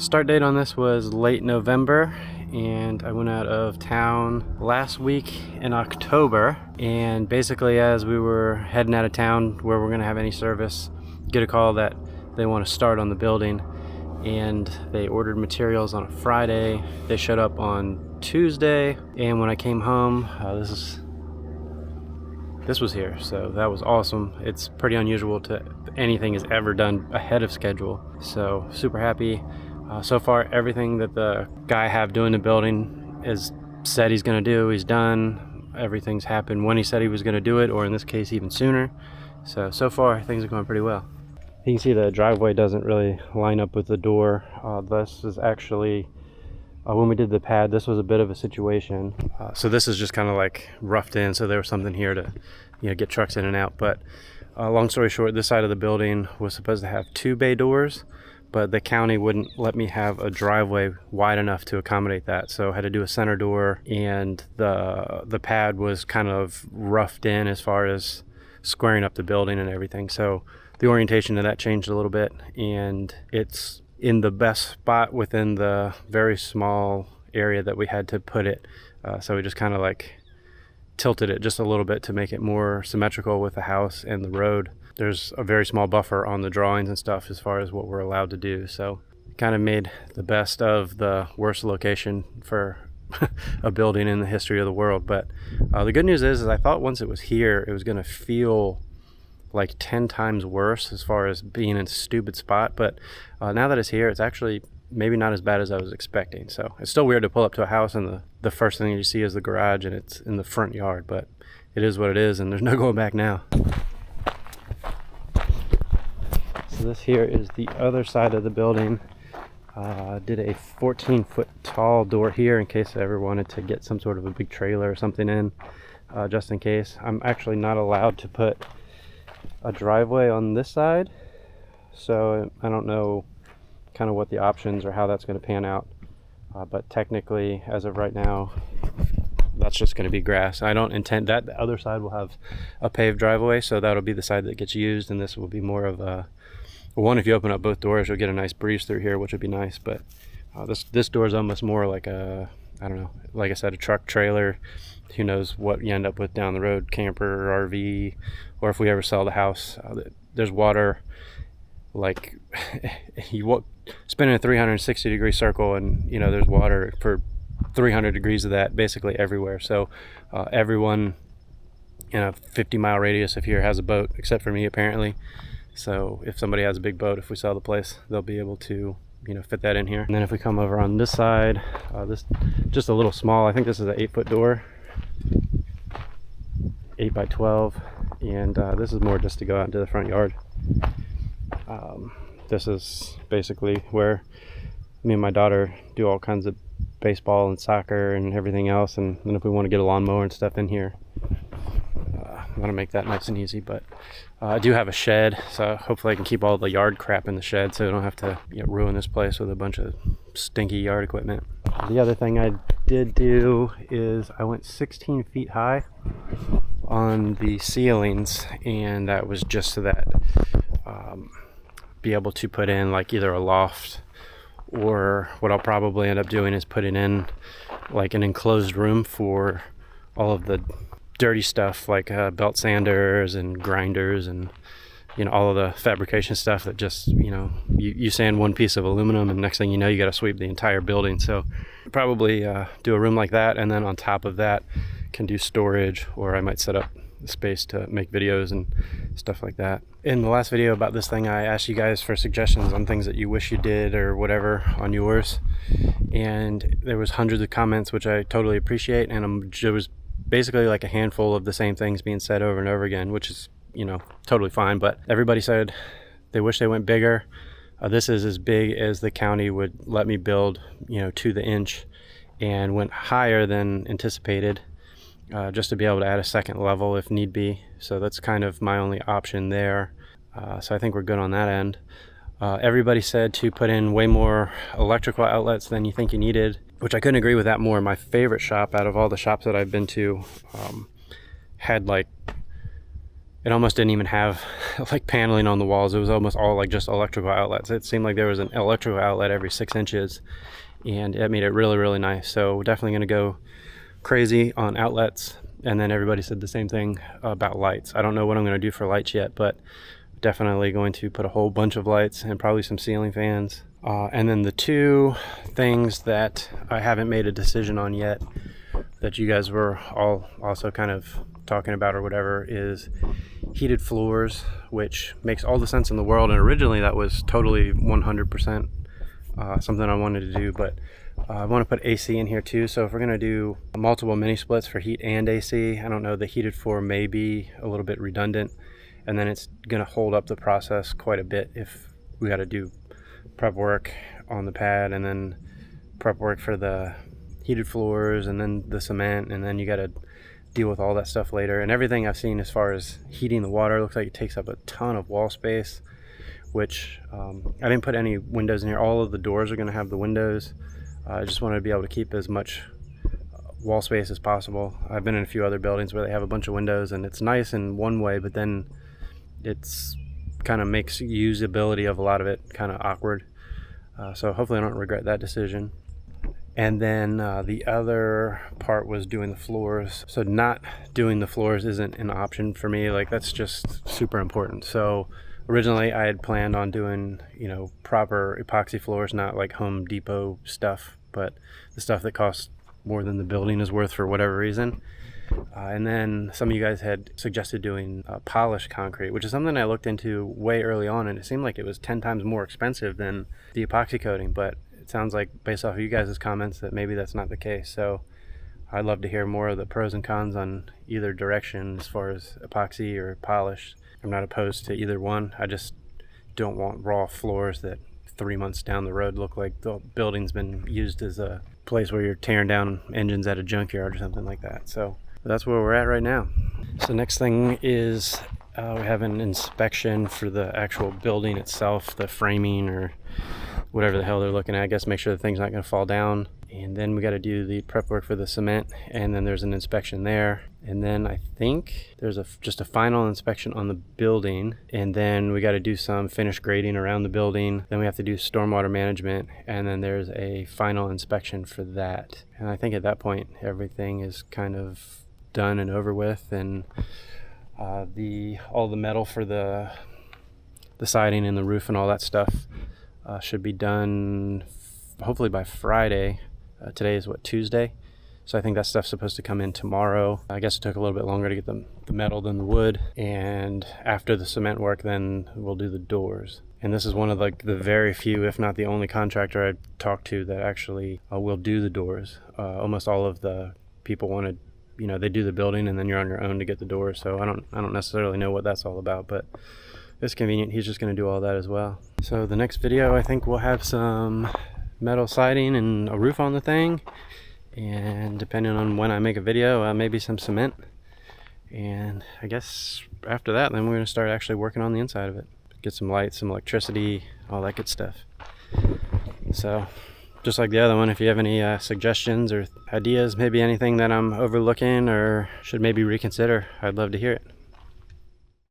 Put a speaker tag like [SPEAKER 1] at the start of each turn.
[SPEAKER 1] Start date on this was late November, and I went out of town last week in October. And basically, as we were heading out of town where we're gonna have any service, get a call that they want to start on the building, and they ordered materials on a Friday. They showed up on Tuesday, and when I came home, this was here, so that was awesome. It's pretty unusual to anything is ever done ahead of schedule, so super happy. So far, everything that the guy have doing the building is said he's gonna do, he's done. Everything's happened when he said he was gonna do it, or in this case even sooner. So far things are going pretty well. You can see the driveway doesn't really line up with the door. This is actually when we did the pad, this was a bit of a situation. So this is just kind of like roughed in, so there was something here to, get trucks in and out. But long story short, this side of the building was supposed to have 2 bay doors, but the county wouldn't let me have a driveway wide enough to accommodate that. So I had to do a center door, and the pad was kind of roughed in as far as squaring up the building and everything. So the orientation of that changed a little bit, and it's in the best spot within the very small area that we had to put it. So we just kind of like tilted it just a little bit to make it more symmetrical with the house and the road. There's a very small buffer on the drawings and stuff as far as what we're allowed to do. So kind of made the best of the worst location for a building in the history of the world. But the good news is I thought once it was here, it was going to feel like 10 times worse as far as being in a stupid spot. But now that it's here, it's actually maybe not as bad as I was expecting. So it's still weird to pull up to a house and the first thing you see is the garage and it's in the front yard, but it is what it is, and there's no going back now. So this here is the other side of the building. Did a 14-foot tall door here in case I ever wanted to get some sort of a big trailer or something in, just in case. I'm actually not allowed to put a driveway on this side, so I don't know kind of what the options or how that's going to pan out, but technically as of right now that's just going to be grass. I don't intend that. The other side will have a paved driveway, so that'll be the side that gets used, and this will be more of a one. If you open up both doors, you'll get a nice breeze through here, which would be nice. But this door is almost more like a, I don't know, like I said, a truck, trailer, who knows what you end up with down the road, camper or RV, or if we ever sell the house. There's water, like you spin in a 360 degree circle, and there's water for 300 degrees of that basically everywhere. So everyone in a 50-mile radius of here has a boat, except for me apparently. So if somebody has a big boat, if we sell the place, they'll be able to fit that in here. And then if we come over on this side, this just a little small, I think this is an 8-foot door, 8 by 12, and this is more just to go out into the front yard. This is basically where me and my daughter do all kinds of baseball and soccer and everything else, and then if we want to get a lawnmower and stuff in here, I'm gonna make that nice and easy. But I do have a shed, so hopefully I can keep all the yard crap in the shed so I don't have to ruin this place with a bunch of stinky yard equipment. The other thing I did do is I went 16 feet high on the ceilings, and that was just so that be able to put in like either a loft, or what I'll probably end up doing is putting in like an enclosed room for all of the dirty stuff, like belt sanders and grinders and all of the fabrication stuff that just you sand one piece of aluminum and next thing you know you got to sweep the entire building. So probably do a room like that, and then on top of that can do storage, or I might set up the space to make videos and stuff like that. In the last video about this thing, I asked you guys for suggestions on things that you wish you did or whatever on yours, and there was hundreds of comments, which I totally appreciate, and there was basically like a handful of the same things being said over and over again, which is totally fine. But everybody said they wish they went bigger. This is as big as the county would let me build, to the inch, and went higher than anticipated, just to be able to add a second level if need be. So that's kind of my only option there. So I think we're good on that end. Everybody said to put in way more electrical outlets than you think you needed, which I couldn't agree with that more. My favorite shop out of all the shops that I've been to had like it almost didn't even have like paneling on the walls. It was almost all like just electrical outlets. It seemed like there was an electrical outlet every 6 inches, and it made it really, really nice. So definitely going to go crazy on outlets. And then everybody said the same thing about lights. I don't know what I'm going to do for lights yet, but definitely going to put a whole bunch of lights and probably some ceiling fans. And then the two things that I haven't made a decision on yet that you guys were all also kind of talking about or whatever is heated floors, which makes all the sense in the world. And originally that was totally 100% something I wanted to do, but I want to put AC in here too. So if we're going to do multiple mini splits for heat and AC, I don't know, the heated floor may be a little bit redundant, and then it's going to hold up the process quite a bit if we got to do prep work on the pad and then prep work for the heated floors and then the cement, and then you got to deal with all that stuff later. And everything I've seen as far as heating the water looks like it takes up a ton of wall space, which I didn't put any windows in here. All of the doors are going to have the windows. I just wanted to be able to keep as much wall space as possible. I've been in a few other buildings where they have a bunch of windows, and it's nice in one way, but then it's kind of makes usability of a lot of it kind of awkward. So hopefully I don't regret that decision. And then the other part was doing the floors. So not doing the floors isn't an option for me. Like, that's just super important. So originally I had planned on doing, you know, proper epoxy floors, not like Home Depot stuff, but the stuff that costs more than the building is worth for whatever reason. And then some of you guys had suggested doing polished concrete, which is something I looked into way early on, and it seemed like it was 10 times more expensive than the epoxy coating, but it sounds like based off of you guys' comments that maybe that's not the case. So I'd love to hear more of the pros and cons on either direction as far as epoxy or polish. I'm not opposed to either one. I just don't want raw floors that 3 months down the road look like the building's been used as a place where you're tearing down engines at a junkyard or something like that. So that's where we're at right now. So next thing is we have an inspection for the actual building itself, the framing or whatever the hell they're looking at. I guess make sure the thing's not going to fall down. And then we got to do the prep work for the cement, and then there's an inspection there. And then I think there's just a final inspection on the building, and then we got to do some finish grading around the building. Then we have to do stormwater management, and then there's a final inspection for that. And I think at that point everything is kind of done and over with, and all the metal for the siding and the roof and all that stuff should be done hopefully by Friday. Today is what, Tuesday? So I think that stuff's supposed to come in tomorrow. I guess it took a little bit longer to get the metal than the wood. And after the cement work, then we'll do the doors. And this is one of the very few, if not the only contractor I've talked to that actually will do the doors. Almost all of the people wanted, you know, they do the building and then you're on your own to get the doors. So I don't necessarily know what that's all about, but it's convenient. He's just going to do all that as well. So the next video, I think we'll have some metal siding and a roof on the thing, and depending on when I make a video, maybe some cement. And I guess after that, then we're going to start actually working on the inside of it, get some lights, some electricity, all that good stuff. So just like the other one, if you have any suggestions or ideas, maybe anything that I'm overlooking or should maybe reconsider, I'd love to hear it.